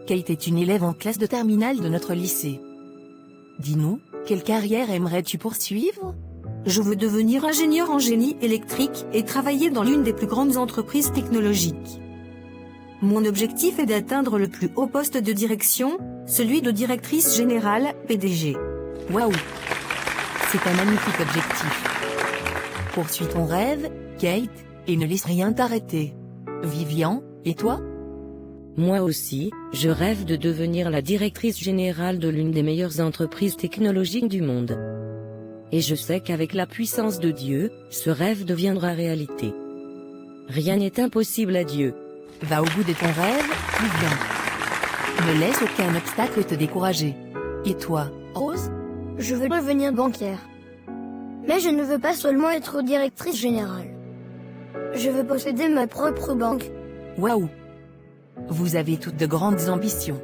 Kate est une élève en classe de terminale de notre lycée. Dis-nous, quelle carrière aimerais-tu poursuivre? Je veux devenir ingénieur en génie électrique et travailler dans l'une des plus grandes entreprises technologiques. Mon objectif est d'atteindre le plus haut poste de direction, celui de directrice générale, PDG. Waouh! C'est un magnifique objectif. Poursuis ton rêve, Kate, et ne laisse rien t'arrêter. Vivian, et toi? Moi aussi, je rêve de devenir la directrice générale de l'une des meilleures entreprises technologiques du monde. Et je sais qu'avec la puissance de Dieu, ce rêve deviendra réalité. Rien n'est impossible à Dieu. Va au bout de ton rêve, Vivian. Ne laisse aucun obstacle te décourager. Et toi, Rose? Je veux devenir banquière. Mais je ne veux pas seulement être directrice générale. Je veux posséder ma propre banque. Waouh! Vous avez toutes de grandes ambitions.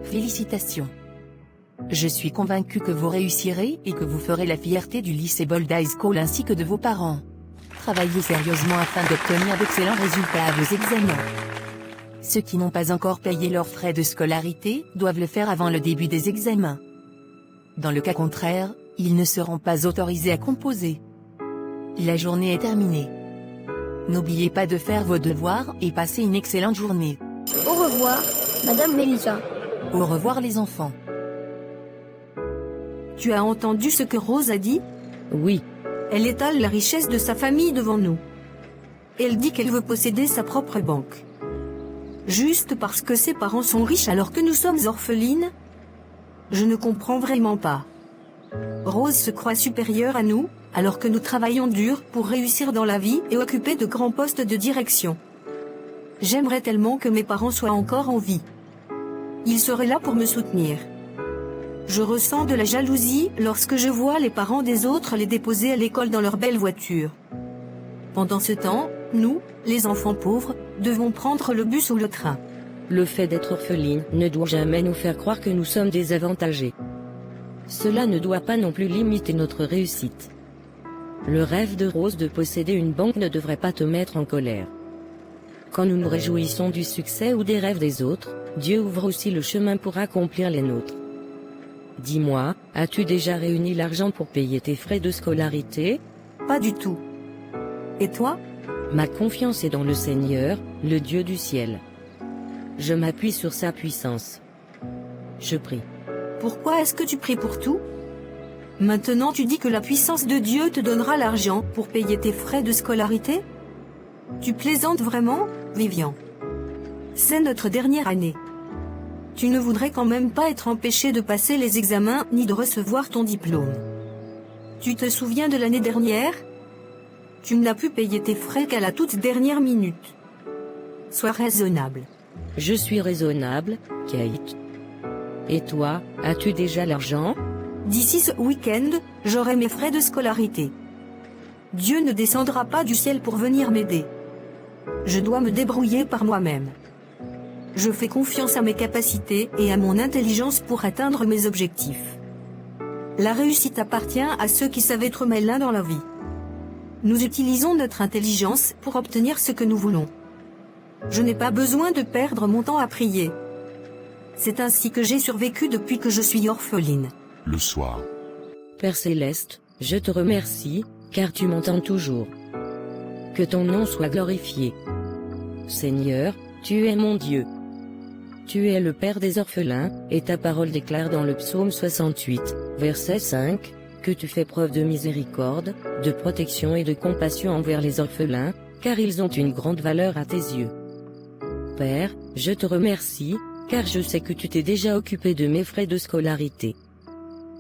Félicitations. Je suis convaincu que vous réussirez et que vous ferez la fierté du lycée Bold High School ainsi que de vos parents. Travaillez sérieusement afin d'obtenir d'excellents résultats à vos examens. Ceux qui n'ont pas encore payé leurs frais de scolarité doivent le faire avant le début des examens. Dans le cas contraire, ils ne seront pas autorisés à composer. La journée est terminée. N'oubliez pas de faire vos devoirs et passez une excellente journée. Au revoir, Madame Melissa. Au revoir les enfants. Tu as entendu ce que Rose a dit? Oui. Elle étale la richesse de sa famille devant nous. Elle dit qu'elle veut posséder sa propre banque. Juste parce que ses parents sont riches alors que nous sommes orphelines? Je ne comprends vraiment pas. Rose se croit supérieure à nous, alors que nous travaillons dur pour réussir dans la vie et occuper de grands postes de direction. J'aimerais tellement que mes parents soient encore en vie. Ils seraient là pour me soutenir. Je ressens de la jalousie lorsque je vois les parents des autres les déposer à l'école dans leur belle voiture. Pendant ce temps, nous, les enfants pauvres, devons prendre le bus ou le train. Le fait d'être orpheline ne doit jamais nous faire croire que nous sommes désavantagés. Cela ne doit pas non plus limiter notre réussite. Le rêve de Rose de posséder une banque ne devrait pas te mettre en colère. Quand nous nous réjouissons du succès ou des rêves des autres, Dieu ouvre aussi le chemin pour accomplir les nôtres. Dis-moi, as-tu déjà réuni l'argent pour payer tes frais de scolarité? Pas du tout. Et toi? Ma confiance est dans le Seigneur, le Dieu du ciel. Je m'appuie sur sa puissance. Je prie. Pourquoi est-ce que tu pries pour tout? Maintenant tu dis que la puissance de Dieu te donnera l'argent pour payer tes frais de scolarité? Tu plaisantes vraiment, Vivian? C'est notre dernière année. Tu ne voudrais quand même pas être empêché de passer les examens ni de recevoir ton diplôme. Tu te souviens de l'année dernière? Tu n'as pu payer tes frais qu'à la toute dernière minute. Sois raisonnable. Je suis raisonnable, Kate. Et toi, as-tu déjà l'argent? D'ici ce week-end, j'aurai mes frais de scolarité. Dieu ne descendra pas du ciel pour venir m'aider. Je dois me débrouiller par moi-même. Je fais confiance à mes capacités et à mon intelligence pour atteindre mes objectifs. La réussite appartient à ceux qui savent être malins dans la vie. Nous utilisons notre intelligence pour obtenir ce que nous voulons. Je n'ai pas besoin de perdre mon temps à prier. C'est ainsi que j'ai survécu depuis que je suis orpheline. Le soir. Père Céleste, je te remercie, car tu m'entends toujours. Que ton nom soit glorifié. Seigneur, tu es mon Dieu. Tu es le Père des orphelins, et ta parole déclare dans le psaume 68, verset 5, que tu fais preuve de miséricorde, de protection et de compassion envers les orphelins, car ils ont une grande valeur à tes yeux. Père, je te remercie, car je sais que tu t'es déjà occupé de mes frais de scolarité.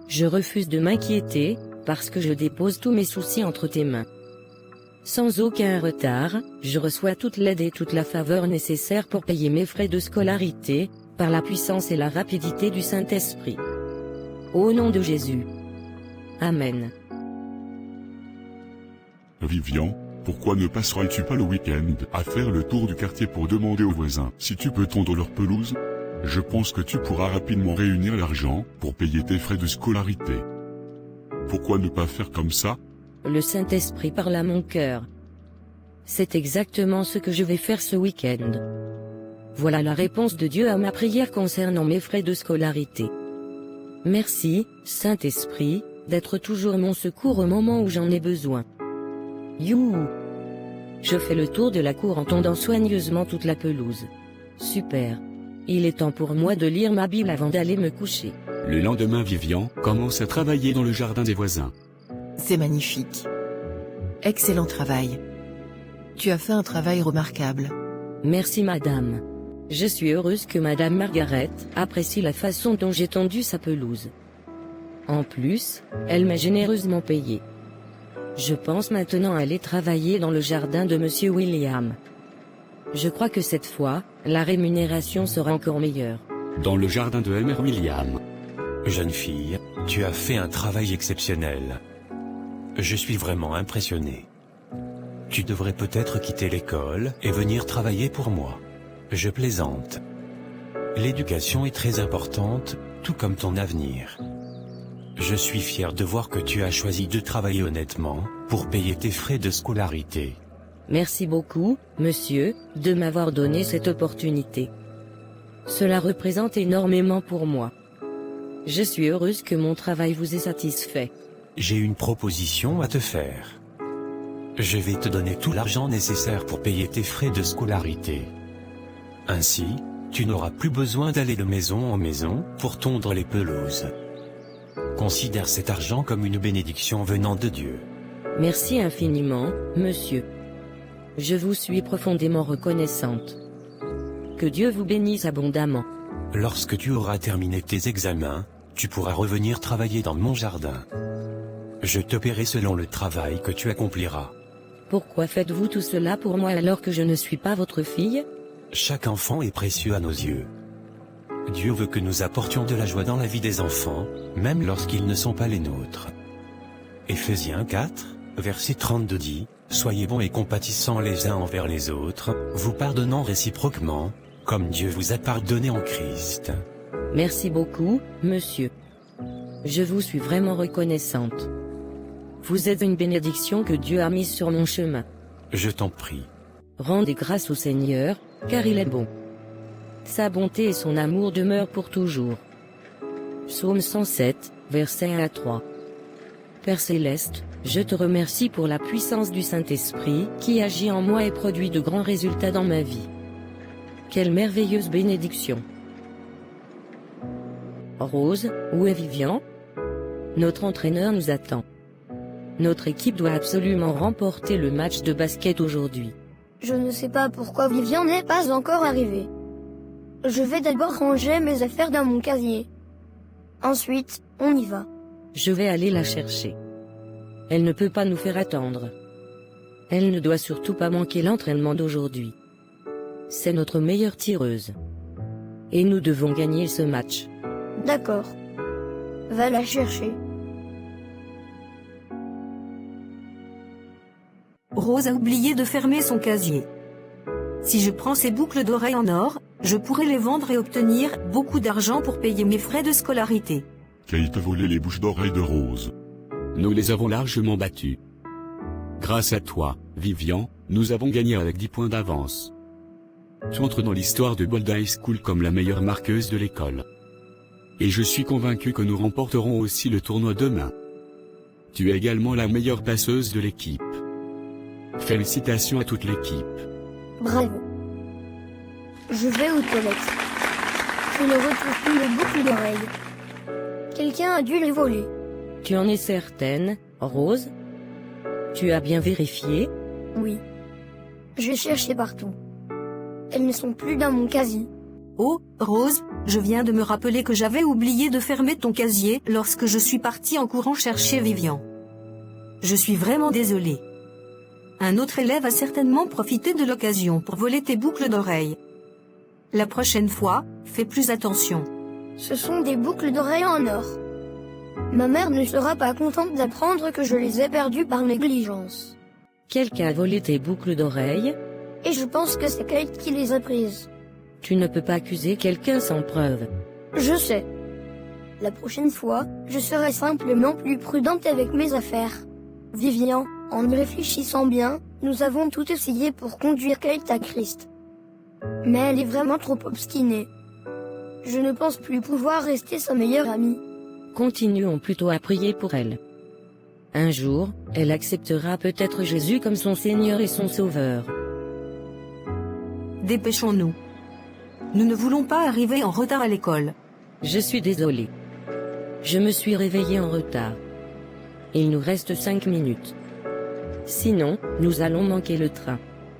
Je refuse de m'inquiéter, parce que je dépose tous mes soucis entre tes mains. Sans aucun retard, je reçois toute l'aide et toute la faveur nécessaire pour payer mes frais de scolarité, par la puissance et la rapidité du Saint-Esprit. Au nom de Jésus. Amen. Vivian, pourquoi ne passerais-tu pas le week-end à faire le tour du quartier pour demander aux voisins si tu peux tondre leur pelouse? Je pense que tu pourras rapidement réunir l'argent pour payer tes frais de scolarité. Pourquoi ne pas faire comme ça? Le Saint-Esprit parle à mon cœur. C'est exactement ce que je vais faire ce week-end. Voilà la réponse de Dieu à ma prière concernant mes frais de scolarité. Merci, Saint-Esprit, d'être toujours mon secours au moment où j'en ai besoin. Youhou! Je fais le tour de la cour en tondant soigneusement toute la pelouse. Super. Il est temps pour moi de lire ma Bible avant d'aller me coucher. Le lendemain, Vivian commence à travailler dans le jardin des voisins. C'est magnifique. Excellent travail. Tu as fait un travail remarquable. Merci madame. Je suis heureuse que madame Margaret apprécie la façon dont j'ai tondu sa pelouse. En plus, elle m'a généreusement payé. Je pense maintenant aller travailler dans le jardin de monsieur William. Je crois que cette fois, la rémunération sera encore meilleure. Dans le jardin de Mr. William. Jeune fille, tu as fait un travail exceptionnel. Je suis vraiment impressionné. Tu devrais peut-être quitter l'école et venir travailler pour moi. Je plaisante. L'éducation est très importante, tout comme ton avenir. Je suis fier de voir que tu as choisi de travailler honnêtement, pour payer tes frais de scolarité. Merci beaucoup, monsieur, de m'avoir donné cette opportunité. Cela représente énormément pour moi. Je suis heureuse que mon travail vous ait satisfait. J'ai une proposition à te faire. Je vais te donner tout l'argent nécessaire pour payer tes frais de scolarité. Ainsi, tu n'auras plus besoin d'aller de maison en maison pour tondre les pelouses. Considère cet argent comme une bénédiction venant de Dieu. Merci infiniment, monsieur. Je vous suis profondément reconnaissante. Que Dieu vous bénisse abondamment. Lorsque tu auras terminé tes examens, tu pourras revenir travailler dans mon jardin. Je te paierai selon le travail que tu accompliras. Pourquoi faites-vous tout cela pour moi alors que je ne suis pas votre fille? Chaque enfant est précieux à nos yeux. Dieu veut que nous apportions de la joie dans la vie des enfants, même lorsqu'ils ne sont pas les nôtres. Éphésiens 4, verset 32 dit, « Soyez bons et compatissants les uns envers les autres, vous pardonnant réciproquement, comme Dieu vous a pardonné en Christ. » Merci beaucoup, monsieur. Je vous suis vraiment reconnaissante. Vous êtes une bénédiction que Dieu a mise sur mon chemin. Je t'en prie. Rendez grâce au Seigneur, car il est bon. Sa bonté et son amour demeurent pour toujours. Psaume 107, versets 1 à 3. Père Céleste, je te remercie pour la puissance du Saint-Esprit qui agit en moi et produit de grands résultats dans ma vie. Quelle merveilleuse bénédiction. Rose, où est Vivian? Notre entraîneur nous attend. Notre équipe doit absolument remporter le match de basket aujourd'hui. Je ne sais pas pourquoi Vivian n'est pas encore arrivée. Je vais d'abord ranger mes affaires dans mon casier. Ensuite, on y va. Je vais aller la chercher. Elle ne peut pas nous faire attendre. Elle ne doit surtout pas manquer l'entraînement d'aujourd'hui. C'est notre meilleure tireuse. Et nous devons gagner ce match. D'accord. Va la chercher. Rose a oublié de fermer son casier. Si je prends ces boucles d'oreilles en or, je pourrais les vendre et obtenir beaucoup d'argent pour payer mes frais de scolarité. Kate a volé les bouches d'oreilles de Rose. Nous les avons largement battus. Grâce à toi, Vivian, nous avons gagné avec 10 points d'avance. Tu entres dans l'histoire de Bold High School comme la meilleure marqueuse de l'école. Et je suis convaincu que nous remporterons aussi le tournoi demain. Tu es également la meilleure passeuse de l'équipe. Félicitations à toute l'équipe. Bravo. Je vais aux toilettes. Je ne retrouve plus les boucles d'oreilles. Quelqu'un a dû les voler. Tu en es certaine, Rose? Tu as bien vérifié? Oui. J'ai cherché partout. Elles ne sont plus dans mon casier. Oh, Rose, je viens de me rappeler que j'avais oublié de fermer ton casier lorsque je suis partie en courant chercher Vivian. Je suis vraiment désolée. Un autre élève a certainement profité de l'occasion pour voler tes boucles d'oreilles. La prochaine fois, fais plus attention. Ce sont des boucles d'oreilles en or. Ma mère ne sera pas contente d'apprendre que je les ai perdues par négligence. Quelqu'un a volé tes boucles d'oreilles? Et je pense que c'est Kate qui les a prises. Tu ne peux pas accuser quelqu'un sans preuve. Je sais. La prochaine fois, je serai simplement plus prudente avec mes affaires. Vivian, en y réfléchissant bien, Nous avons tout essayé pour conduire Kate à Christ. Mais elle est vraiment trop obstinée. Je ne pense plus pouvoir rester sa meilleure amie. Continuons plutôt à prier pour elle. Un jour, elle acceptera peut-être Jésus comme son Seigneur et son Sauveur. Dépêchons-nous. Nous ne voulons pas arriver en retard à l'école. Je suis désolé. Je me suis réveillé en retard. Il nous reste 5 minutes. Sinon, nous allons manquer le train.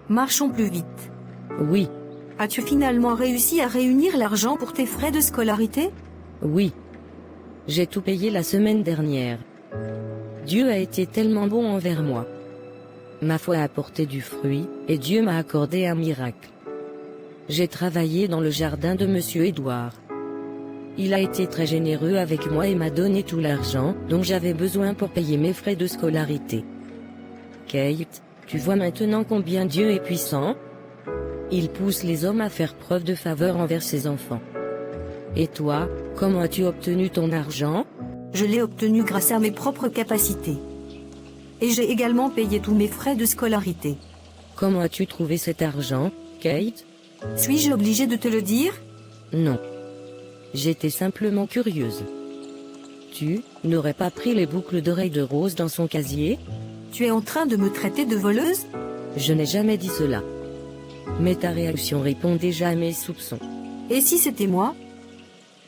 Marchons plus vite. Oui, As-tu finalement réussi à réunir l'argent pour tes frais de scolarité? oui. J'ai tout payé la semaine dernière. Dieu a été tellement bon envers moi. Ma foi a porté du fruit, et Dieu m'a accordé un miracle. J'ai travaillé dans le jardin de Monsieur Édouard. Il a été très généreux avec moi et m'a donné tout l'argent dont j'avais besoin pour payer mes frais de scolarité. Kate, tu vois maintenant combien Dieu est puissant? Il pousse les hommes à faire preuve de faveur envers ses enfants. Et toi, comment as-tu obtenu ton argent? Je l'ai obtenu grâce à mes propres capacités. Et j'ai également payé tous mes frais de scolarité. Comment as-tu trouvé cet argent, Kate? Suis-je obligée de te le dire? Non. J'étais simplement curieuse. Tu n'aurais pas pris les boucles d'oreilles de Rose dans son casier? Tu es en train de me traiter de voleuse? Je n'ai jamais dit cela. Mais ta réaction répond déjà à mes soupçons. Et si c'était moi?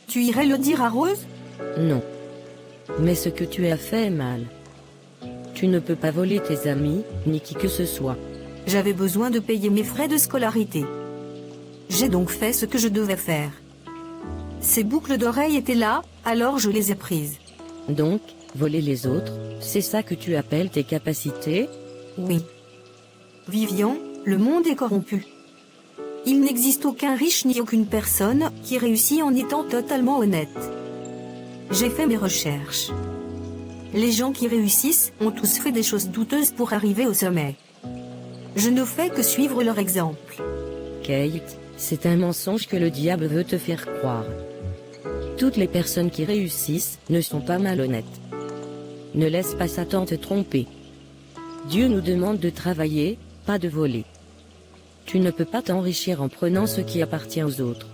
Tu irais le dire à Rose? Non. Mais ce que tu as fait est mal. Tu ne peux pas voler tes amis, ni qui que ce soit. J'avais besoin de payer mes frais de scolarité. J'ai donc fait ce que je devais faire. Ces boucles d'oreilles étaient là, alors je les ai prises. Donc, voler les autres, c'est ça que tu appelles tes capacités? Oui. Vivian, le monde est corrompu. Il n'existe aucun riche ni aucune personne qui réussit en étant totalement honnête. J'ai fait mes recherches. Les gens qui réussissent ont tous fait des choses douteuses pour arriver au sommet. Je ne fais que suivre leur exemple. Kate, c'est un mensonge que le diable veut te faire croire. Toutes les personnes qui réussissent ne sont pas malhonnêtes. Ne laisse pas Satan te tromper. Dieu nous demande de travailler, pas de voler. Tu ne peux pas t'enrichir en prenant ce qui appartient aux autres.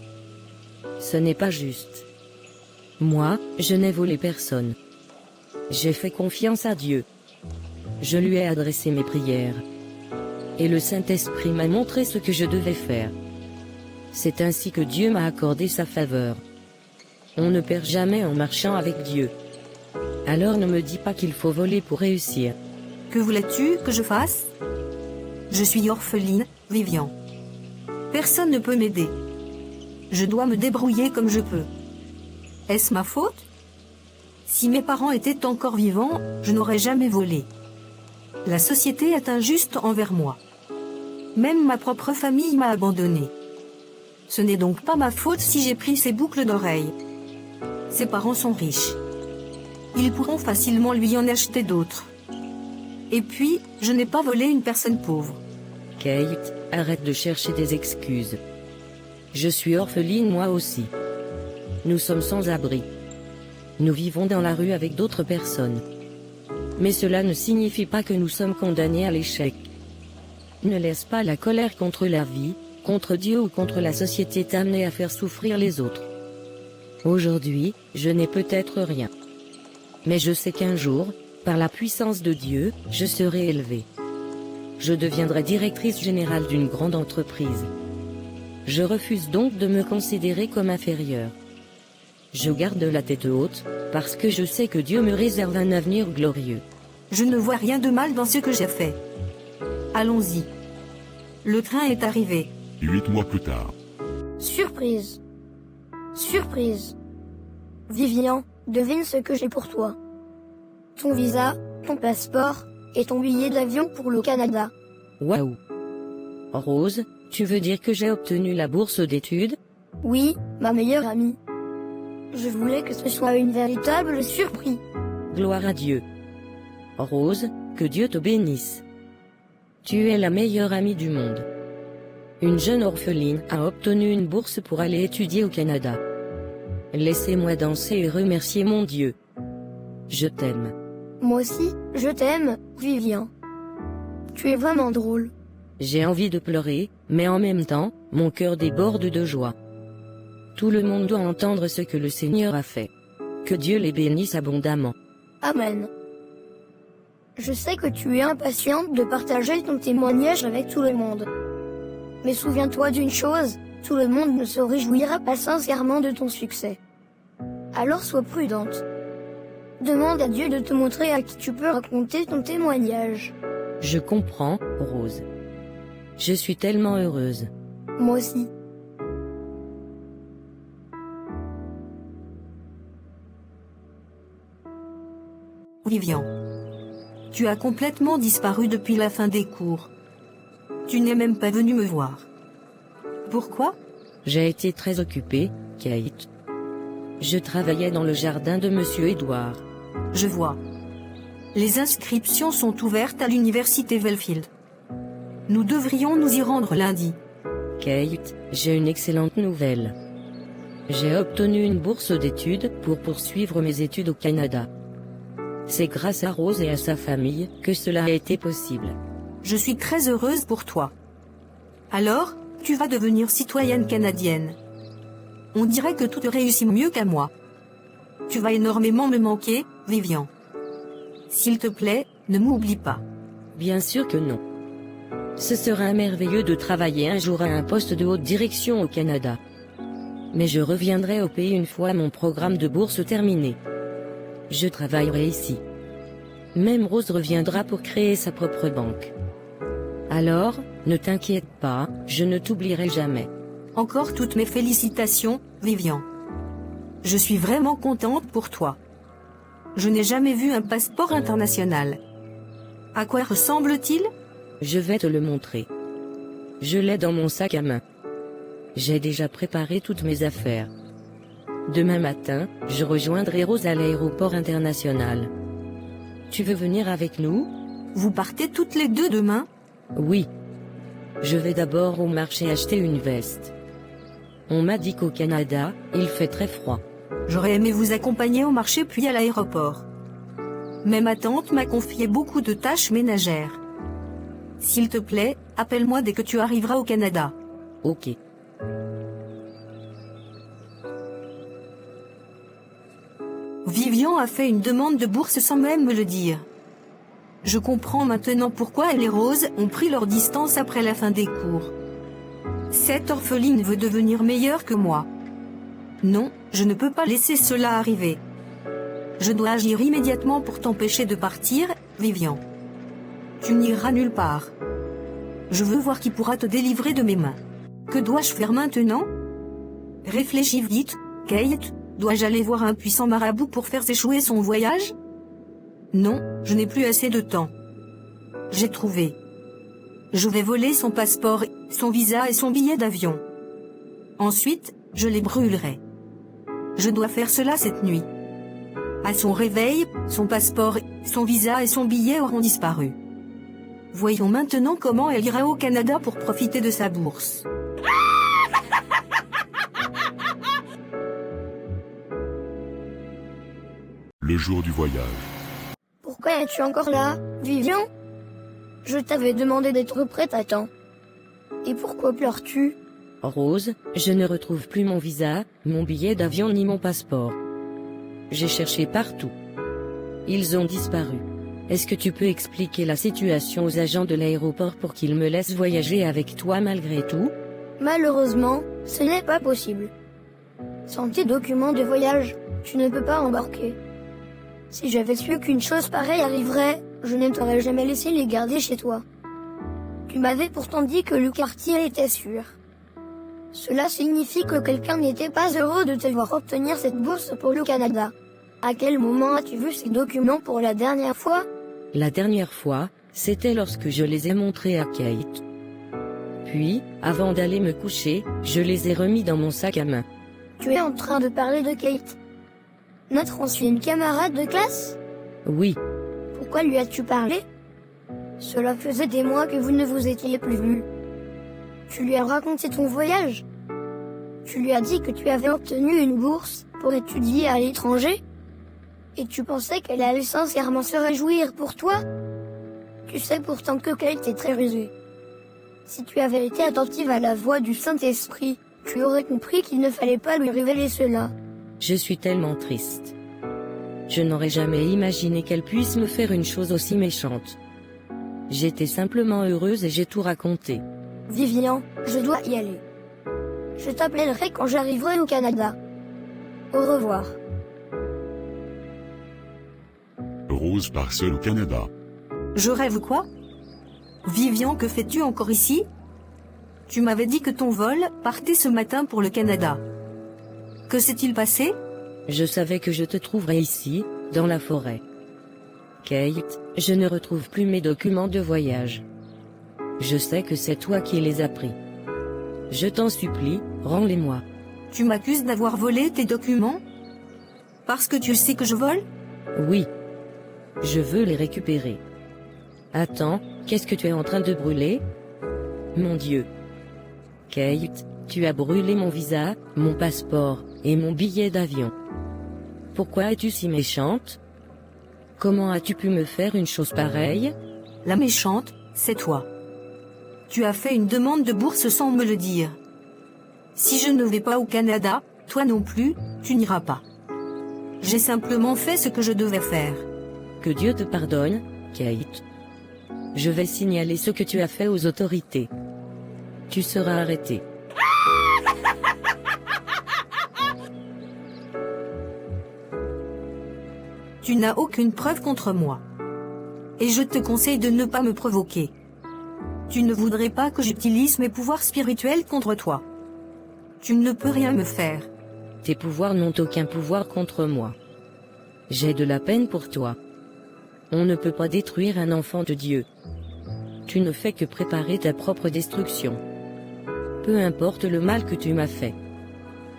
Ce n'est pas juste. Moi, je n'ai volé personne. J'ai fait confiance à Dieu. Je lui ai adressé mes prières. Et le Saint-Esprit m'a montré ce que je devais faire. C'est ainsi que Dieu m'a accordé sa faveur. On ne perd jamais en marchant avec Dieu. Alors ne me dis pas qu'il faut voler pour réussir. Que voulais-tu que je fasse? Je suis orpheline, Vivian. Personne ne peut m'aider. Je dois me débrouiller comme je peux. Est-ce ma faute? Si mes parents étaient encore vivants, je n'aurais jamais volé. La société est injuste envers moi. Même ma propre famille m'a abandonné. Ce n'est donc pas ma faute si j'ai pris ces boucles d'oreilles. Ses parents sont riches. Ils pourront facilement lui en acheter d'autres. Et puis, je n'ai pas volé une personne pauvre. Kate, arrête de chercher des excuses. Je suis orpheline moi aussi. Nous sommes sans abri. Nous vivons dans la rue avec d'autres personnes. Mais cela ne signifie pas que nous sommes condamnés à l'échec. Ne laisse pas la colère contre la vie, contre Dieu ou contre la société t'amener à faire souffrir les autres. Aujourd'hui, je n'ai peut-être rien. Mais je sais qu'un jour, par la puissance de Dieu, je serai élevée. Je deviendrai directrice générale d'une grande entreprise. Je refuse donc de me considérer comme inférieure. Je garde la tête haute, parce que je sais que Dieu me réserve un avenir glorieux. Je ne vois rien de mal dans ce que j'ai fait. Allons-y. Le train est arrivé. 8 mois plus tard. Surprise. Surprise. Vivian, devine ce que j'ai pour toi. Ton visa, ton passeport, et ton billet d'avion pour le Canada. Waouh! Rose, tu veux dire que j'ai obtenu la bourse d'études? Oui, ma meilleure amie. Je voulais que ce soit une véritable surprise. Gloire à Dieu. Rose, que Dieu te bénisse. Tu es la meilleure amie du monde. Une jeune orpheline a obtenu une bourse pour aller étudier au Canada. Laissez-moi danser et remercier mon Dieu. Je t'aime. Moi aussi, je t'aime, Vivian. Tu es vraiment drôle. J'ai envie de pleurer, mais en même temps, mon cœur déborde de joie. Tout le monde doit entendre ce que le Seigneur a fait. Que Dieu les bénisse abondamment. Amen. Je sais que tu es impatiente de partager ton témoignage avec tout le monde. Mais souviens-toi d'une chose, tout le monde ne se réjouira pas sincèrement de ton succès. Alors sois prudente. Demande à Dieu de te montrer à qui tu peux raconter ton témoignage. Je comprends, Rose. Je suis tellement heureuse. Moi aussi. Vivian. Tu as complètement disparu depuis la fin des cours. Tu n'es même pas venu me voir. Pourquoi? J'ai été très occupée, Kate. Je travaillais dans le jardin de Monsieur Edward. Je vois. Les inscriptions sont ouvertes à l'université Velfield. Nous devrions nous y rendre lundi. Kate, j'ai une excellente nouvelle. J'ai obtenu une bourse d'études pour poursuivre mes études au Canada. C'est grâce à Rose et à sa famille que cela a été possible. Je suis très heureuse pour toi. Alors, tu vas devenir citoyenne canadienne. On dirait que tout te réussit mieux qu'à moi. Tu vas énormément me manquer, Vivian. S'il te plaît, ne m'oublie pas. Bien sûr que non. Ce sera merveilleux de travailler un jour à un poste de haute direction au Canada. Mais je reviendrai au pays une fois mon programme de bourse terminé. Je travaillerai ici. Même Rose reviendra pour créer sa propre banque. Alors, ne t'inquiète pas, je ne t'oublierai jamais. Encore toutes mes félicitations, Vivian. Je suis vraiment contente pour toi. Je n'ai jamais vu un passeport international. À quoi ressemble-t-il? Je vais te le montrer. Je l'ai dans mon sac à main. J'ai déjà préparé toutes mes affaires. Demain matin, je rejoindrai Rose à l'aéroport international. Tu veux venir avec nous? Vous partez toutes les deux demain? Oui. Je vais d'abord au marché acheter une veste. On m'a dit qu'au Canada, il fait très froid. J'aurais aimé vous accompagner au marché puis à l'aéroport. Mais ma tante m'a confié beaucoup de tâches ménagères. S'il te plaît, appelle-moi dès que tu arriveras au Canada. Ok. Vivian a fait une demande de bourse sans même me le dire. Je comprends maintenant pourquoi elle et Rose ont pris leur distance après la fin des cours. Cette orpheline veut devenir meilleure que moi. Non, je ne peux pas laisser cela arriver. Je dois agir immédiatement pour t'empêcher de partir, Vivian. Tu n'iras nulle part. Je veux voir qui pourra te délivrer de mes mains. Que dois-je faire maintenant? Réfléchis vite, Kate. Dois-je aller voir un puissant marabout pour faire échouer son voyage? Non, je n'ai plus assez de temps. J'ai trouvé. Je vais voler son passeport, son visa et son billet d'avion. Ensuite, je les brûlerai. Je dois faire cela cette nuit. À son réveil, son passeport, son visa et son billet auront disparu. Voyons maintenant comment elle ira au Canada pour profiter de sa bourse. Le jour du voyage. Pourquoi es-tu encore là, Vivian? Je t'avais demandé d'être prête à temps. Et pourquoi pleures-tu? Rose, je ne retrouve plus mon visa, mon billet d'avion ni mon passeport. J'ai cherché partout. Ils ont disparu. Est-ce que tu peux expliquer la situation aux agents de l'aéroport pour qu'ils me laissent voyager avec toi malgré tout? Malheureusement, ce n'est pas possible. Sans tes documents de voyage, tu ne peux pas embarquer. Si j'avais su qu'une chose pareille arriverait, je ne t'aurais jamais laissé les garder chez toi. Tu m'avais pourtant dit que le quartier était sûr. Cela signifie que quelqu'un n'était pas heureux de te voir obtenir cette bourse pour le Canada. À quel moment as-tu vu ces documents pour la dernière fois? La dernière fois, c'était lorsque je les ai montrés à Kate. Puis, avant d'aller me coucher, je les ai remis dans mon sac à main. Tu es en train de parler de Kate? Notre ancienne camarade de classe? Oui. Pourquoi lui as-tu parlé? Cela faisait des mois que vous ne vous étiez plus vus. Tu lui as raconté ton voyage? Tu lui as dit que tu avais obtenu une bourse pour étudier à l'étranger? Et tu pensais qu'elle allait sincèrement se réjouir pour toi? Tu sais pourtant que Kate est très rusée. Si tu avais été attentive à la voix du Saint-Esprit, tu aurais compris qu'il ne fallait pas lui révéler cela. Je suis tellement triste. Je n'aurais jamais imaginé qu'elle puisse me faire une chose aussi méchante. J'étais simplement heureuse et j'ai tout raconté. Vivian, je dois y aller. Je t'appellerai quand j'arriverai au Canada. Au revoir. Rose part seule au Canada. Je rêve quoi? Vivian, que fais-tu encore ici? Tu m'avais dit que ton vol partait ce matin pour le Canada. Que s'est-il passé? Je savais que je te trouverais ici, dans la forêt. Kate, je ne retrouve plus mes documents de voyage. Je sais que c'est toi qui les as pris. Je t'en supplie, rends-les-moi. Tu m'accuses d'avoir volé tes documents? Parce que tu sais que je vole? Oui. Je veux les récupérer. Attends, qu'est-ce que tu es en train de brûler? Mon Dieu. Kate, tu as brûlé mon visa, mon passeport, et mon billet d'avion. Pourquoi es-tu si méchante? Comment as-tu pu me faire une chose pareille? La méchante, c'est toi. Tu as fait une demande de bourse sans me le dire. Si je ne vais pas au Canada, toi non plus, tu n'iras pas. J'ai simplement fait ce que je devais faire. Que Dieu te pardonne, Kate. Je vais signaler ce que tu as fait aux autorités. Tu seras arrêté. Tu n'as aucune preuve contre moi. Et je te conseille de ne pas me provoquer. Tu ne voudrais pas que j'utilise mes pouvoirs spirituels contre toi. Tu ne peux rien me faire. Tes pouvoirs n'ont aucun pouvoir contre moi. J'ai de la peine pour toi. On ne peut pas détruire un enfant de Dieu. Tu ne fais que préparer ta propre destruction. Peu importe le mal que tu m'as fait.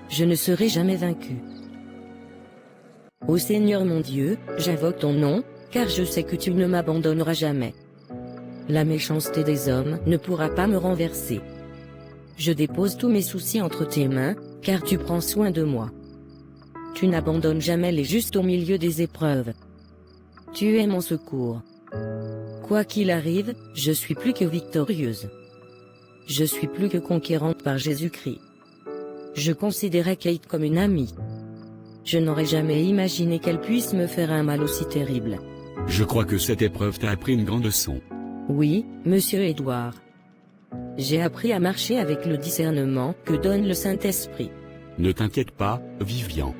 Je ne serai jamais vaincu. Ô Seigneur mon Dieu, j'invoque ton nom, car je sais que tu ne m'abandonneras jamais. La méchanceté des hommes ne pourra pas me renverser. Je dépose tous mes soucis entre tes mains, car tu prends soin de moi. Tu n'abandonnes jamais les justes au milieu des épreuves. Tu es mon secours. Quoi qu'il arrive, je suis plus que victorieuse. Je suis plus que conquérante par Jésus-Christ. Je considérais Kate comme une amie. Je n'aurais jamais imaginé qu'elle puisse me faire un mal aussi terrible. Je crois que cette épreuve t'a appris une grande leçon. Oui, monsieur Edouard. J'ai appris à marcher avec le discernement que donne le Saint-Esprit. Ne t'inquiète pas, Vivian.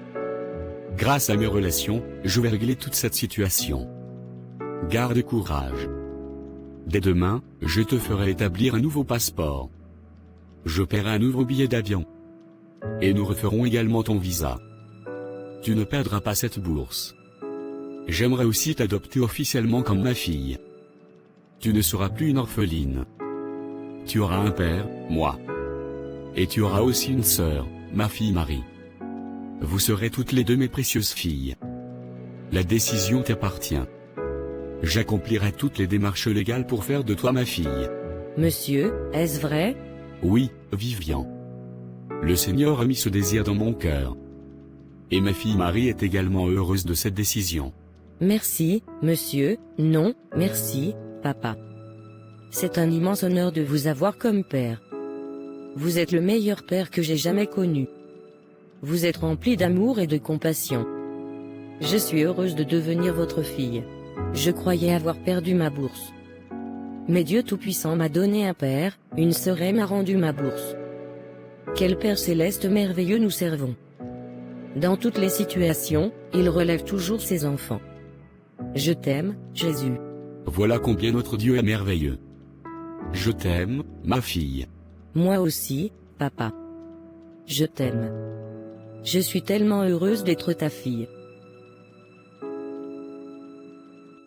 Grâce à mes relations, je vais régler toute cette situation. Garde courage. Dès demain, je te ferai établir un nouveau passeport. Je paierai un nouveau billet d'avion. Et nous referons également ton visa. Tu ne perdras pas cette bourse. J'aimerais aussi t'adopter officiellement comme ma fille. Tu ne seras plus une orpheline. Tu auras un père, moi. Et tu auras aussi une sœur, ma fille Marie. Vous serez toutes les deux mes précieuses filles. La décision t'appartient. J'accomplirai toutes les démarches légales pour faire de toi ma fille. Monsieur, est-ce vrai? Oui, Vivian. Le Seigneur a mis ce désir dans mon cœur. Et ma fille Marie est également heureuse de cette décision. Merci, monsieur, non, merci, papa. C'est un immense honneur de vous avoir comme père. Vous êtes le meilleur père que j'ai jamais connu. Vous êtes rempli d'amour et de compassion. Je suis heureuse de devenir votre fille. Je croyais avoir perdu ma bourse. Mais Dieu Tout-Puissant m'a donné un père, une sœur et m'a rendu ma bourse. Quel Père céleste merveilleux nous servons. Dans toutes les situations, il relève toujours ses enfants. Je t'aime, Jésus. Voilà combien notre Dieu est merveilleux. Je t'aime, ma fille. Moi aussi, papa. Je t'aime. Je suis tellement heureuse d'être ta fille.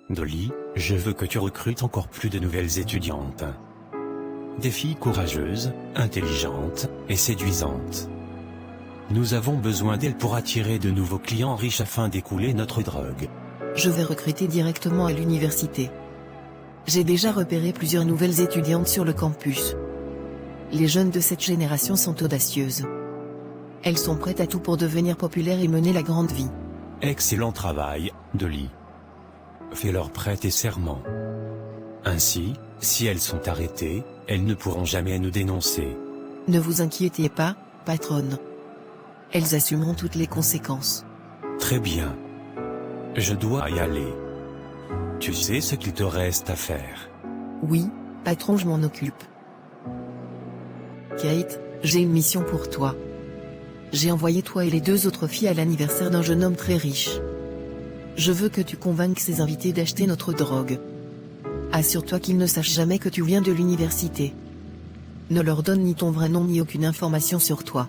Dolly, je veux que tu recrutes encore plus de nouvelles étudiantes. Des filles courageuses, intelligentes et séduisantes. Nous avons besoin d'elles pour attirer de nouveaux clients riches afin d'écouler notre drogue. Je vais recruter directement à l'université. J'ai déjà repéré plusieurs nouvelles étudiantes sur le campus. Les jeunes de cette génération sont audacieuses. Elles sont prêtes à tout pour devenir populaires et mener la grande vie. Excellent travail, Dolly. Fais-leur prêter serment. Ainsi, si elles sont arrêtées, elles ne pourront jamais nous dénoncer. Ne vous inquiétez pas, patronne. Elles assumeront toutes les conséquences. Très bien. Je dois y aller. Tu sais ce qu'il te reste à faire. Oui, patron, je m'en occupe. Kate, j'ai une mission pour toi. J'ai envoyé toi et les 2 autres filles à l'anniversaire d'un jeune homme très riche. Je veux que tu convainques ses invités d'acheter notre drogue. Assure-toi qu'ils ne sachent jamais que tu viens de l'université. Ne leur donne ni ton vrai nom ni aucune information sur toi.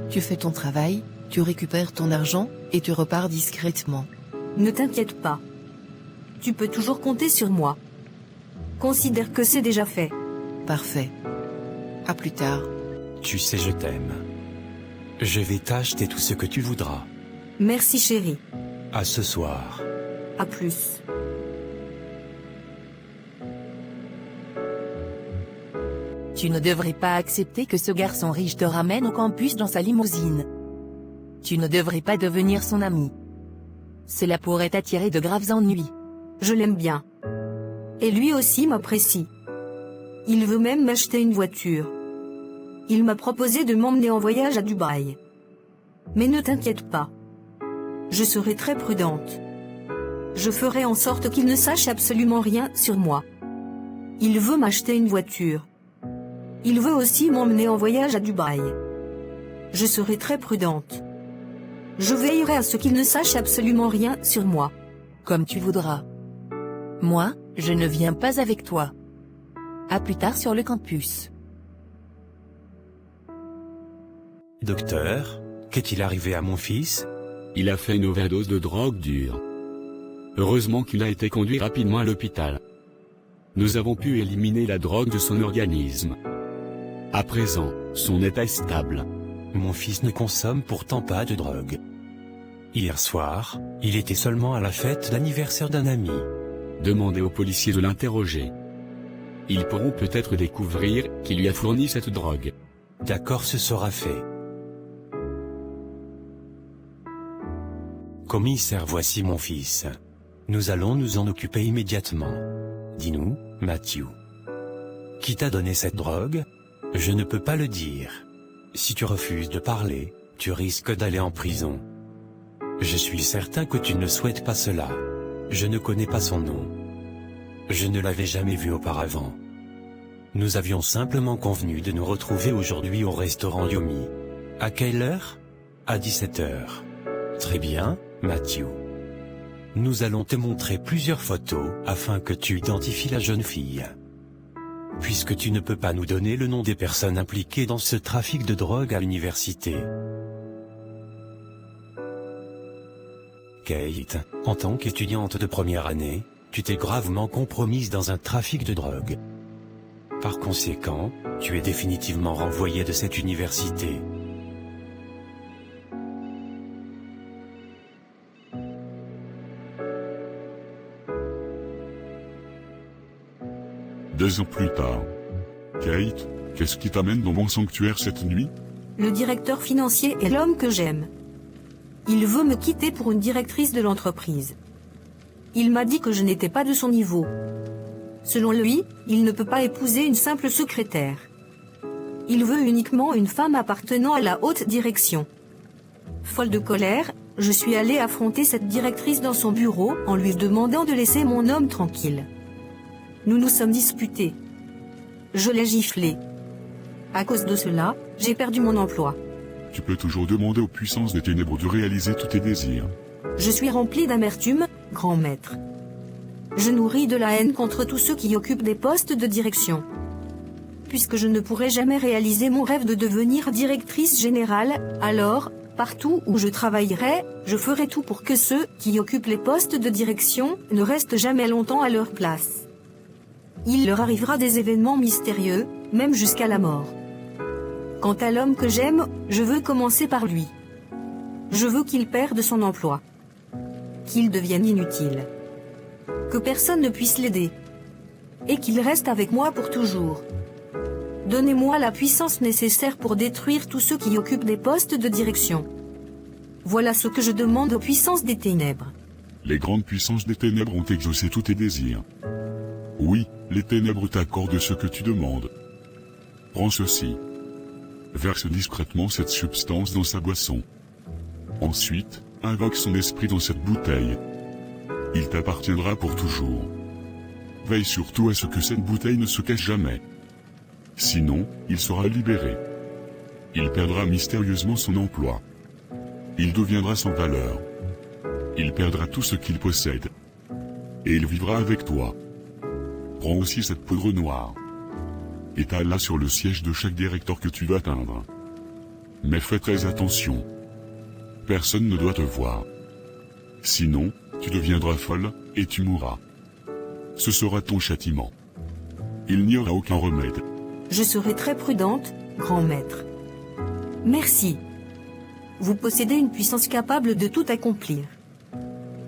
Tu fais ton travail, tu récupères ton argent, et tu repars discrètement. Ne t'inquiète pas. Tu peux toujours compter sur moi. Considère que c'est déjà fait. Parfait. À plus tard. Tu sais, je t'aime. Je vais t'acheter tout ce que tu voudras. Merci chérie. À ce soir. À plus. Tu ne devrais pas accepter que ce garçon riche te ramène au campus dans sa limousine. Tu ne devrais pas devenir son ami. Cela pourrait t'attirer de graves ennuis. Je l'aime bien. Et lui aussi m'apprécie. Il veut même m'acheter une voiture. Il m'a proposé de m'emmener en voyage à Dubaï. Mais ne t'inquiète pas. Je serai très prudente. Je ferai en sorte qu'il ne sache absolument rien sur moi. Il veut m'acheter une voiture. Il veut aussi m'emmener en voyage à Dubaï. Je serai très prudente. Je veillerai à ce qu'il ne sache absolument rien sur moi. Comme tu voudras. Moi, je ne viens pas avec toi. À plus tard sur le campus. Docteur, qu'est-il arrivé à mon fils? Il a fait une overdose de drogue dure. Heureusement qu'il a été conduit rapidement à l'hôpital. Nous avons pu éliminer la drogue de son organisme. À présent, son état est stable. Mon fils ne consomme pourtant pas de drogue. Hier soir, il était seulement à la fête d'anniversaire d'un ami. Demandez aux policiers de l'interroger. Ils pourront peut-être découvrir qui lui a fourni cette drogue. D'accord, ce sera fait. Commissaire, voici mon fils. Nous allons nous en occuper immédiatement. Dis-nous, Matthew. Qui t'a donné cette drogue? Je ne peux pas le dire. Si tu refuses de parler, tu risques d'aller en prison. Je suis certain que tu ne souhaites pas cela. Je ne connais pas son nom. Je ne l'avais jamais vu auparavant. Nous avions simplement convenu de nous retrouver aujourd'hui au restaurant Yomi. À quelle heure? À 17 h. Très bien, Matthew. Nous allons te montrer plusieurs photos afin que tu identifies la jeune fille. Puisque tu ne peux pas nous donner le nom des personnes impliquées dans ce trafic de drogue à l'université. Kate, en tant qu'étudiante de première année, tu t'es gravement compromise dans un trafic de drogue. Par conséquent, tu es définitivement renvoyée de cette université. Deux ans plus tard. Kate, qu'est-ce qui t'amène dans mon sanctuaire cette nuit? Le directeur financier est l'homme que j'aime. Il veut me quitter pour une directrice de l'entreprise. Il m'a dit que je n'étais pas de son niveau. Selon lui, il ne peut pas épouser une simple secrétaire. Il veut uniquement une femme appartenant à la haute direction. Folle de colère, je suis allée affronter cette directrice dans son bureau en lui demandant de laisser mon homme tranquille. Nous nous sommes disputés. Je l'ai giflé. À cause de cela, j'ai perdu mon emploi. Tu peux toujours demander aux puissances des ténèbres de réaliser tous tes désirs. Je suis rempli d'amertume, grand maître. Je nourris de la haine contre tous ceux qui occupent des postes de direction. Puisque je ne pourrai jamais réaliser mon rêve de devenir directrice générale, alors, partout où je travaillerai, je ferai tout pour que ceux qui occupent les postes de direction ne restent jamais longtemps à leur place. Il leur arrivera des événements mystérieux, même jusqu'à la mort. Quant à l'homme que j'aime, je veux commencer par lui. Je veux qu'il perde son emploi. Qu'il devienne inutile. Que personne ne puisse l'aider. Et qu'il reste avec moi pour toujours. Donnez-moi la puissance nécessaire pour détruire tous ceux qui occupent des postes de direction. Voilà ce que je demande aux puissances des ténèbres. Les grandes puissances des ténèbres ont exaucé tous tes désirs. Oui, les ténèbres t'accordent ce que tu demandes. Prends ceci. Verse discrètement cette substance dans sa boisson. Ensuite, invoque son esprit dans cette bouteille. Il t'appartiendra pour toujours. Veille surtout à ce que cette bouteille ne se cache jamais. Sinon, il sera libéré. Il perdra mystérieusement son emploi. Il deviendra sans valeur. Il perdra tout ce qu'il possède. Et il vivra avec toi. Prends aussi cette poudre noire. Étale-la sur le siège de chaque directeur que tu vas atteindre. Mais fais très attention. Personne ne doit te voir. Sinon, tu deviendras folle, et tu mourras. Ce sera ton châtiment. Il n'y aura aucun remède. Je serai très prudente, grand maître. Merci. Vous possédez une puissance capable de tout accomplir.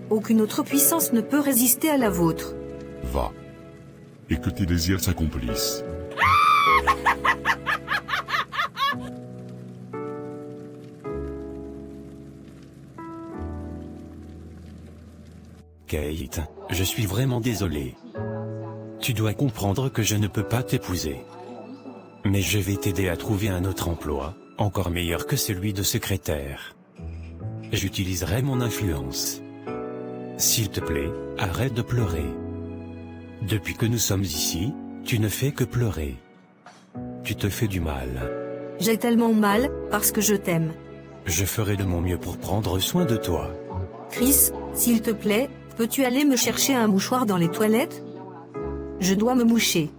Aucune autre puissance ne peut résister à la vôtre. Va. Et que tes désirs s'accomplissent. Kate, je suis vraiment désolé. Tu dois comprendre que je ne peux pas t'épouser. Mais je vais t'aider à trouver un autre emploi, encore meilleur que celui de secrétaire. J'utiliserai mon influence. S'il te plaît, arrête de pleurer. Depuis que nous sommes ici, tu ne fais que pleurer. Tu te fais du mal. J'ai tellement mal, parce que je t'aime. Je ferai de mon mieux pour prendre soin de toi. Chris, s'il te plaît, peux-tu aller me chercher un mouchoir dans les toilettes? Je dois me moucher.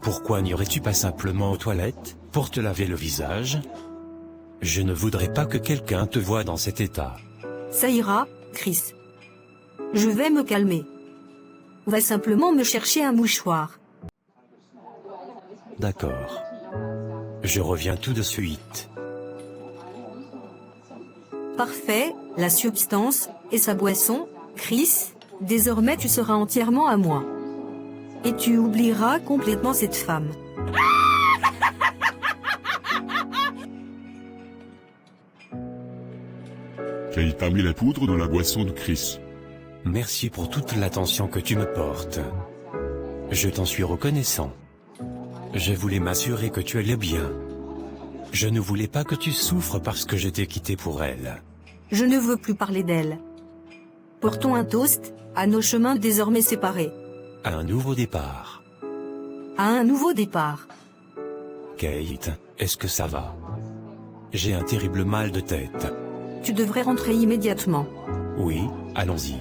Pourquoi n'irais-tu pas simplement aux toilettes, pour te laver le visage? Je ne voudrais pas que quelqu'un te voie dans cet état. Ça ira, Chris. Je vais me calmer. Va simplement me chercher un mouchoir. D'accord. Je reviens tout de suite. Parfait, la substance, et sa boisson, Chris, désormais tu seras entièrement à moi. Et tu oublieras complètement cette femme. Kate a mis la poudre dans la boisson de Chris. Merci pour toute l'attention que tu me portes. Je t'en suis reconnaissant. Je voulais m'assurer que tu allais bien. Je ne voulais pas que tu souffres parce que je t'ai quitté pour elle. Je ne veux plus parler d'elle. Portons un toast, à nos chemins désormais séparés. À un nouveau départ. À un nouveau départ. Kate, est-ce que ça va? J'ai un terrible mal de tête. Tu devrais rentrer immédiatement. Oui, allons-y.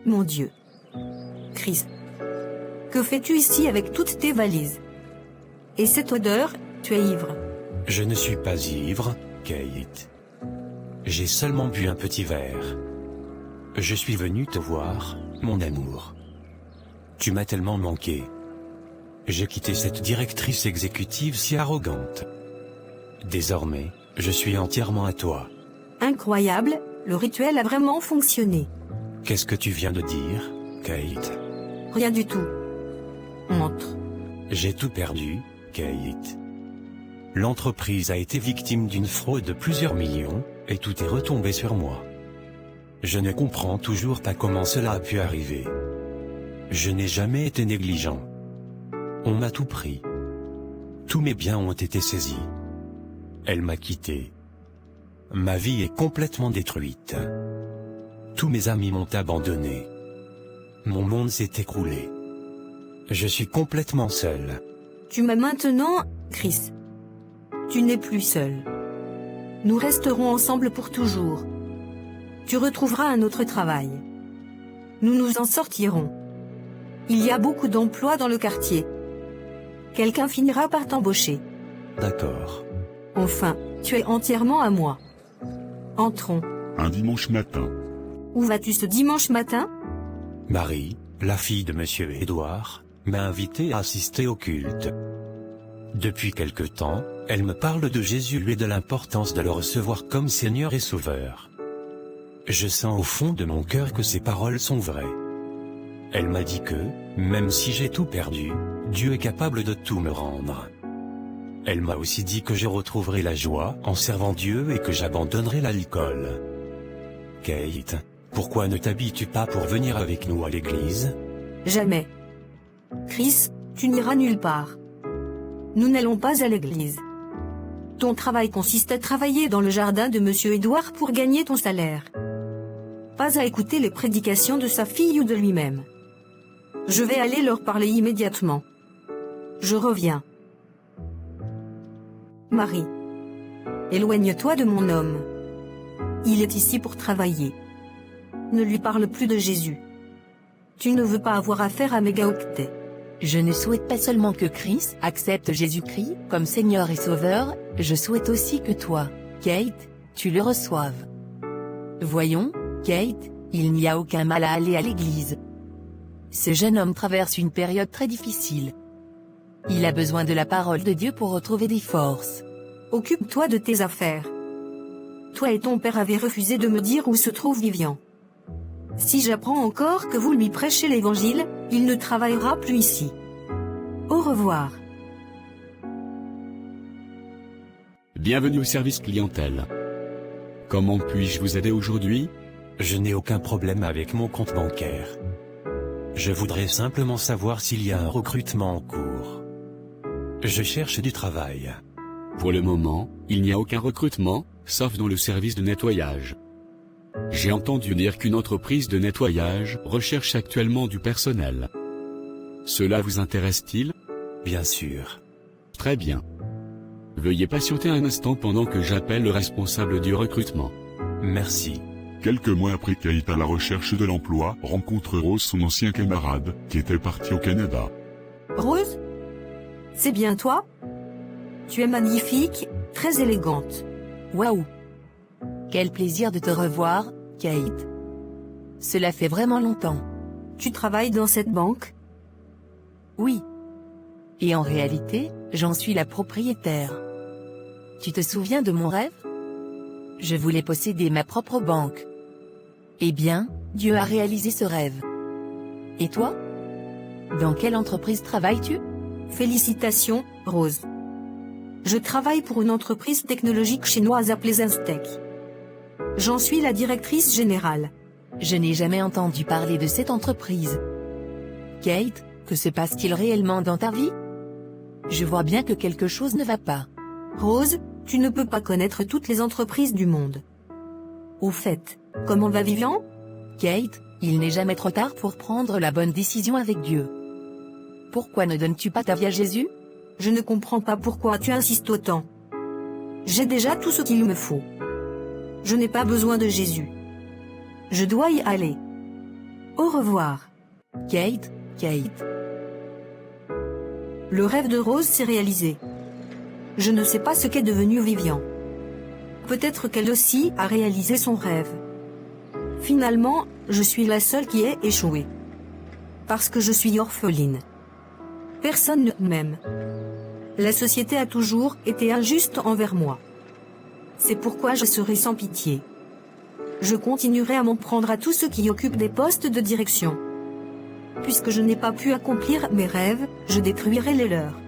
Mon Dieu. Chris. Que fais-tu ici avec toutes tes valises? Et cette odeur, tu es ivre. Je ne suis pas ivre, Kate. J'ai seulement bu un petit verre. Je suis venu te voir, mon amour. Tu m'as tellement manqué. J'ai quitté cette directrice exécutive si arrogante. Désormais, je suis entièrement à toi. Incroyable, le rituel a vraiment fonctionné. Qu'est-ce que tu viens de dire, Kate? Rien du tout. Entre. J'ai tout perdu, Kate. L'entreprise a été victime d'une fraude de plusieurs millions, et tout est retombé sur moi. Je ne comprends toujours pas comment cela a pu arriver. Je n'ai jamais été négligent. On m'a tout pris. Tous mes biens ont été saisis. Elle m'a quitté. Ma vie est complètement détruite. Tous mes amis m'ont abandonné. Mon monde s'est écroulé. Je suis complètement seul. Tu m'as maintenant, Chris. Tu n'es plus seul. Nous resterons ensemble pour toujours. Tu retrouveras un autre travail. Nous nous en sortirons. Il y a beaucoup d'emplois dans le quartier. Quelqu'un finira par t'embaucher. D'accord. Enfin, tu es entièrement à moi. Entrons. Un dimanche matin. Où vas-tu ce dimanche matin? Marie, la fille de Monsieur Édouard, m'a invité à assister au culte. Depuis quelque temps, elle me parle de Jésus et de l'importance de le recevoir comme Seigneur et Sauveur. Je sens au fond de mon cœur que ces paroles sont vraies. Elle m'a dit que, même si j'ai tout perdu, Dieu est capable de tout me rendre. Elle m'a aussi dit que je retrouverai la joie en servant Dieu et que j'abandonnerai l'alcool. Kate, pourquoi ne t'habilles-tu pas pour venir avec nous à l'église? Jamais. Chris, tu n'iras nulle part. Nous n'allons pas à l'église. Ton travail consiste à travailler dans le jardin de Monsieur Edouard pour gagner ton salaire. Pas à écouter les prédications de sa fille ou de lui-même. Je vais aller leur parler immédiatement. Je reviens. Marie. Éloigne-toi de mon homme. Il est ici pour travailler. Ne lui parle plus de Jésus. Tu ne veux pas avoir affaire à mégaoctet. Je ne souhaite pas seulement que Chris accepte Jésus-Christ comme Seigneur et Sauveur, je souhaite aussi que toi, Kate, tu le reçoives. Voyons, Kate, il n'y a aucun mal à aller à l'église. Ce jeune homme traverse une période très difficile. Il a besoin de la parole de Dieu pour retrouver des forces. Occupe-toi de tes affaires. Toi et ton père avez refusé de me dire où se trouve Vivian. Si j'apprends encore que vous lui prêchez l'évangile, il ne travaillera plus ici. Au revoir. Bienvenue au service clientèle. Comment puis-je vous aider aujourd'hui? Je n'ai aucun problème avec mon compte bancaire. Je voudrais simplement savoir s'il y a un recrutement en cours. Je cherche du travail. Pour le moment, il n'y a aucun recrutement, sauf dans le service de nettoyage. J'ai entendu dire qu'une entreprise de nettoyage recherche actuellement du personnel. Cela vous intéresse-t-il? Bien sûr. Très bien. Veuillez patienter un instant pendant que j'appelle le responsable du recrutement. Merci. Quelques mois après Kate à la recherche de l'emploi, rencontre Rose son ancien camarade, qui était parti au Canada. Rose? C'est bien toi? Tu es magnifique, très élégante. Waouh! Quel plaisir de te revoir, Kate. Cela fait vraiment longtemps. Tu travailles dans cette banque? Oui. Et en réalité, j'en suis la propriétaire. Tu te souviens de mon rêve? Je voulais posséder ma propre banque. Eh bien, Dieu a réalisé ce rêve. Et toi? Dans quelle entreprise travailles-tu? Félicitations, Rose. Je travaille pour une entreprise technologique chinoise appelée Zastec. J'en suis la directrice générale. Je n'ai jamais entendu parler de cette entreprise. Kate, que se passe-t-il réellement dans ta vie? Je vois bien que quelque chose ne va pas. Rose, tu ne peux pas connaître toutes les entreprises du monde. Au fait, comment va Vivian? Kate, il n'est jamais trop tard pour prendre la bonne décision avec Dieu. Pourquoi ne donnes-tu pas ta vie à Jésus? Je ne comprends pas pourquoi tu insistes autant. J'ai déjà tout ce qu'il me faut. Je n'ai pas besoin de Jésus. Je dois y aller. Au revoir. Kate. Le rêve de Rose s'est réalisé. Je ne sais pas ce qu'est devenu Vivian. Peut-être qu'elle aussi a réalisé son rêve. Finalement, je suis la seule qui ait échoué. Parce que je suis orpheline. Personne ne m'aime. La société a toujours été injuste envers moi. C'est pourquoi je serai sans pitié. Je continuerai à m'en prendre à tous ceux qui occupent des postes de direction. Puisque je n'ai pas pu accomplir mes rêves, je détruirai les leurs.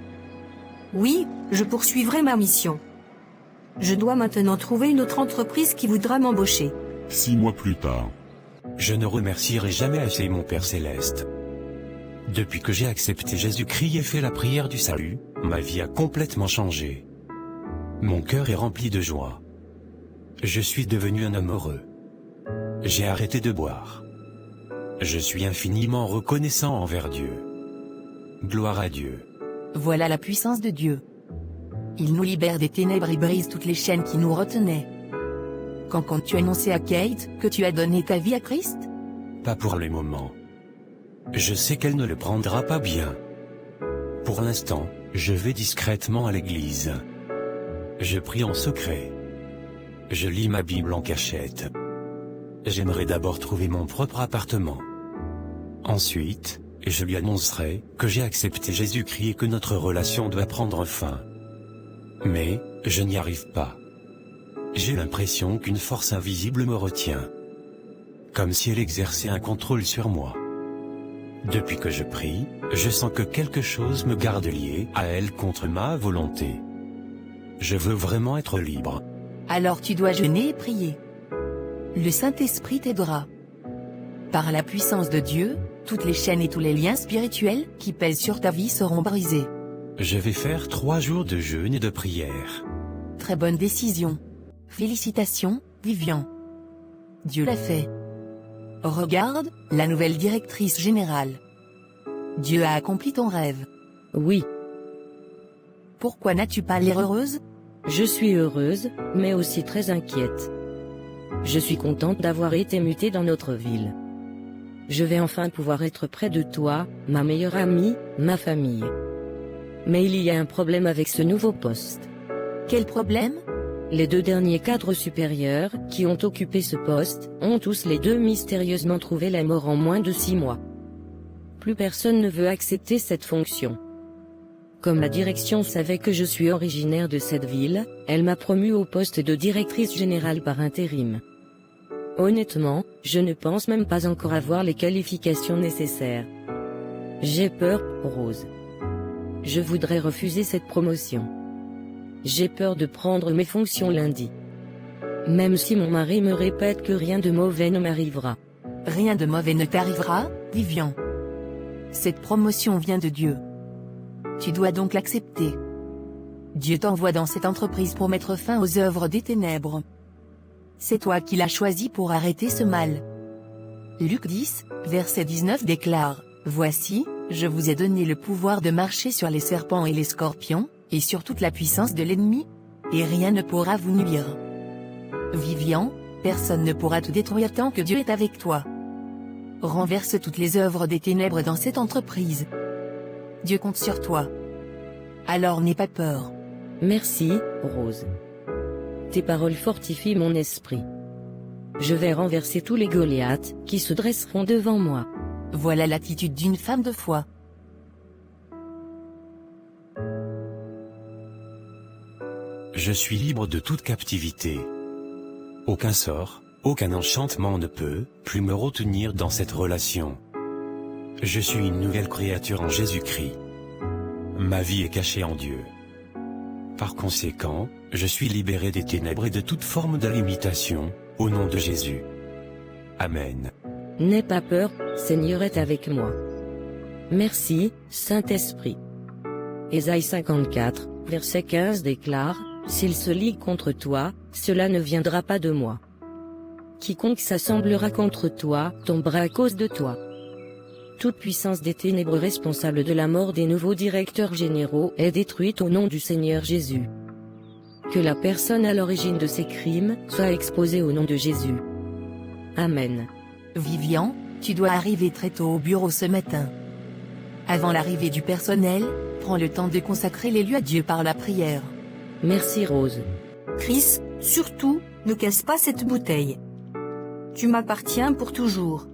Oui, je poursuivrai ma mission. Je dois maintenant trouver une autre entreprise qui voudra m'embaucher. 6 mois plus tard. Je ne remercierai jamais assez mon Père Céleste. Depuis que j'ai accepté Jésus-Christ et fait la prière du salut, ma vie a complètement changé. Mon cœur est rempli de joie. Je suis devenu un homme heureux. J'ai arrêté de boire. Je suis infiniment reconnaissant envers Dieu. Gloire à Dieu. Voilà la puissance de Dieu. Il nous libère des ténèbres et brise toutes les chaînes qui nous retenaient. Quand comptes-tu annoncer à Kate que tu as donné ta vie à Christ? Pas pour le moment. Je sais qu'elle ne le prendra pas bien. Pour l'instant, je vais discrètement à l'église. Je prie en secret. Je lis ma Bible en cachette. J'aimerais d'abord trouver mon propre appartement. Ensuite, je lui annoncerai que j'ai accepté Jésus-Christ et que notre relation doit prendre fin. Mais, je n'y arrive pas. J'ai l'impression qu'une force invisible me retient. Comme si elle exerçait un contrôle sur moi. Depuis que je prie, je sens que quelque chose me garde lié à elle contre ma volonté. Je veux vraiment être libre. Alors tu dois jeûner et prier. Le Saint-Esprit t'aidera. Par la puissance de Dieu, Toutes les chaînes et tous les liens spirituels qui pèsent sur ta vie seront brisés. Je vais faire 3 jours de jeûne et de prière. Très bonne décision. Félicitations, Vivian. Dieu l'a fait. Regarde, la nouvelle directrice générale. Dieu a accompli ton rêve. Oui, Pourquoi n'as-tu pas l'air heureuse? je suis heureuse, mais aussi très inquiète. Je suis contente d'avoir été mutée dans notre ville. Je vais enfin pouvoir être près de toi, ma meilleure amie, ma famille. Mais il y a un problème avec ce nouveau poste. Quel problème? Les 2 derniers cadres supérieurs, qui ont occupé ce poste, ont tous les 2 mystérieusement trouvé la mort en moins de 6 mois. Plus personne ne veut accepter cette fonction. Comme la direction savait que je suis originaire de cette ville, elle m'a promue au poste de directrice générale par intérim. Honnêtement, je ne pense même pas encore avoir les qualifications nécessaires. J'ai peur, Rose. Je voudrais refuser cette promotion. J'ai peur de prendre mes fonctions lundi. Même si mon mari me répète que rien de mauvais ne m'arrivera. Rien de mauvais ne t'arrivera, Vivian. Cette promotion vient de Dieu. Tu dois donc l'accepter. Dieu t'envoie dans cette entreprise pour mettre fin aux œuvres des ténèbres. C'est toi qui l'as choisi pour arrêter ce mal. Luc 10, verset 19 déclare, « Voici, je vous ai donné le pouvoir de marcher sur les serpents et les scorpions, et sur toute la puissance de l'ennemi, et rien ne pourra vous nuire. » Vivian, personne ne pourra te détruire tant que Dieu est avec toi. Renverse toutes les œuvres des ténèbres dans cette entreprise. Dieu compte sur toi. Alors n'aie pas peur. Merci, Rose. Tes paroles fortifient mon esprit. Je vais renverser tous les Goliaths qui se dresseront devant moi. Voilà l'attitude d'une femme de foi. Je suis libre de toute captivité. Aucun sort, aucun enchantement ne peut plus me retenir dans cette relation. Je suis une nouvelle créature en Jésus-Christ. Ma vie est cachée en Dieu. Par conséquent, je suis libéré des ténèbres et de toute forme de limitation, au nom de Jésus. Amen. N'aie pas peur, Seigneur est avec moi. Merci, Saint-Esprit. Ésaïe 54, verset 15 déclare, « S'il se ligue contre toi, cela ne viendra pas de moi. Quiconque s'assemblera contre toi tombera à cause de toi. » Toute puissance des ténèbres responsable de la mort des nouveaux directeurs généraux est détruite au nom du Seigneur Jésus. Que la personne à l'origine de ces crimes soit exposée au nom de Jésus. Amen. Vivian, tu dois arriver très tôt au bureau ce matin. Avant l'arrivée du personnel, prends le temps de consacrer les lieux à Dieu par la prière. Merci Rose. Chris, surtout, ne casse pas cette bouteille. Tu m'appartiens pour toujours.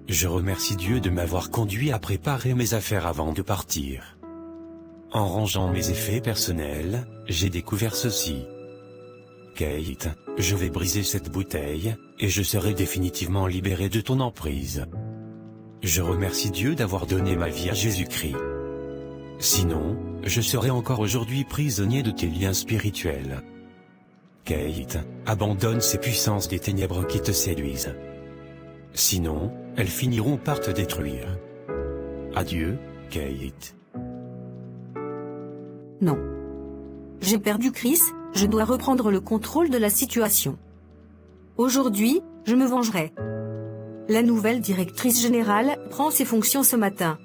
Je remercie Dieu de m'avoir conduit à préparer mes affaires avant de partir. En rangeant mes effets personnels, j'ai découvert ceci. Kate, je vais briser cette bouteille, et je serai définitivement libéré de ton emprise. Je remercie Dieu d'avoir donné ma vie à Jésus-Christ. Sinon, je serais encore aujourd'hui prisonnier de tes liens spirituels. Kate, abandonne ces puissances des ténèbres qui te séduisent. Sinon, elles finiront par te détruire. Adieu, Kate. Non. J'ai perdu Chris, je dois reprendre le contrôle de la situation. Aujourd'hui, je me vengerai. La nouvelle directrice générale prend ses fonctions ce matin.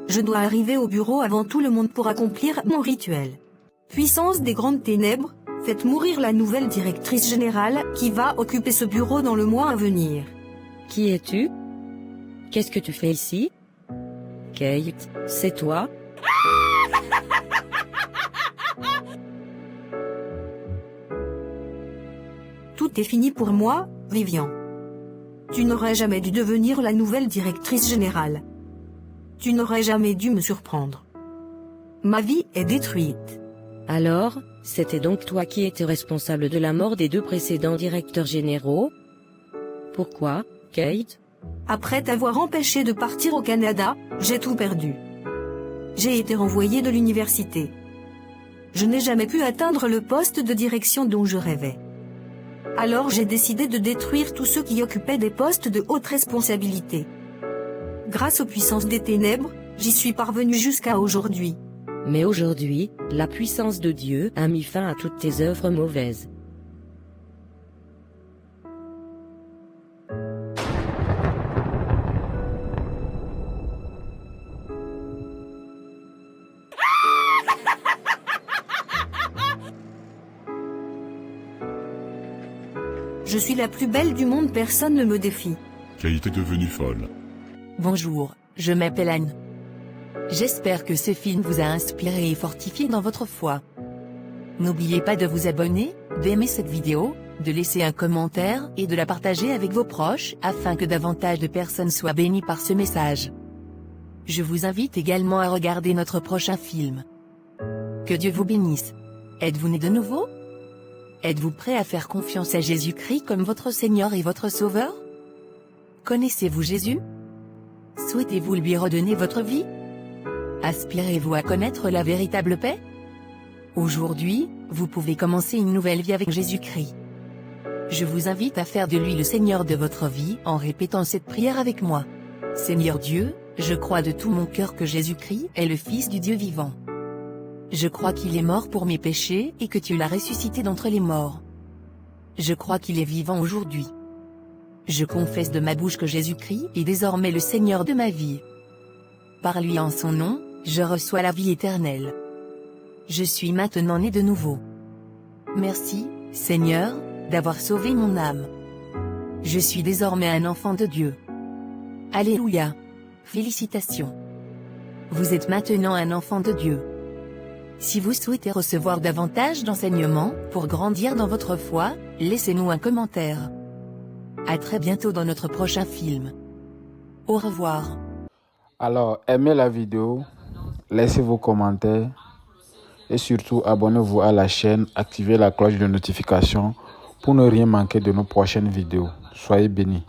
Je dois arriver au bureau avant tout le monde pour accomplir mon rituel. Puissance des grandes ténèbres, faites mourir la nouvelle directrice générale qui va occuper ce bureau dans le mois à venir. Qui es-tu? Qu'est-ce que tu fais ici? Kate, c'est toi? Tout est fini pour moi, Vivian. Tu n'aurais jamais dû devenir la nouvelle directrice générale. Tu n'aurais jamais dû me surprendre. Ma vie est détruite. Alors, c'était donc toi qui étais responsable de la mort des 2 précédents directeurs généraux? Pourquoi, Kate? Après t'avoir empêché de partir au Canada, j'ai tout perdu. J'ai été renvoyée de l'université. Je n'ai jamais pu atteindre le poste de direction dont je rêvais. Alors j'ai décidé de détruire tous ceux qui occupaient des postes de haute responsabilité. Grâce aux puissances des ténèbres, j'y suis parvenu jusqu'à aujourd'hui. Mais aujourd'hui, la puissance de Dieu a mis fin à toutes tes œuvres mauvaises. Je suis la plus belle du monde, personne ne me défie. Kate est devenue folle. Bonjour, je m'appelle Anne. J'espère que ce film vous a inspiré et fortifié dans votre foi. N'oubliez pas de vous abonner, d'aimer cette vidéo, de laisser un commentaire et de la partager avec vos proches afin que davantage de personnes soient bénies par ce message. Je vous invite également à regarder notre prochain film. Que Dieu vous bénisse. Êtes-vous né de nouveau? Êtes-vous prêt à faire confiance à Jésus-Christ comme votre Seigneur et votre Sauveur? Connaissez-vous Jésus? Souhaitez-vous lui redonner votre vie? Aspirez-vous à connaître la véritable paix? Aujourd'hui, vous pouvez commencer une nouvelle vie avec Jésus-Christ. Je vous invite à faire de lui le Seigneur de votre vie en répétant cette prière avec moi. Seigneur Dieu, je crois de tout mon cœur que Jésus-Christ est le Fils du Dieu vivant. Je crois qu'il est mort pour mes péchés et que tu l'as ressuscité d'entre les morts. Je crois qu'il est vivant aujourd'hui. Je confesse de ma bouche que Jésus-Christ est désormais le Seigneur de ma vie. Par lui en son nom, je reçois la vie éternelle. Je suis maintenant né de nouveau. Merci, Seigneur, d'avoir sauvé mon âme. Je suis désormais un enfant de Dieu. Alléluia. Félicitations. Vous êtes maintenant un enfant de Dieu. Si vous souhaitez recevoir davantage d'enseignements pour grandir dans votre foi, laissez-nous un commentaire. À très bientôt dans notre prochain film. Au revoir. Alors, aimez la vidéo, laissez vos commentaires et surtout abonnez-vous à la chaîne, activez la cloche de notification pour ne rien manquer de nos prochaines vidéos. Soyez bénis.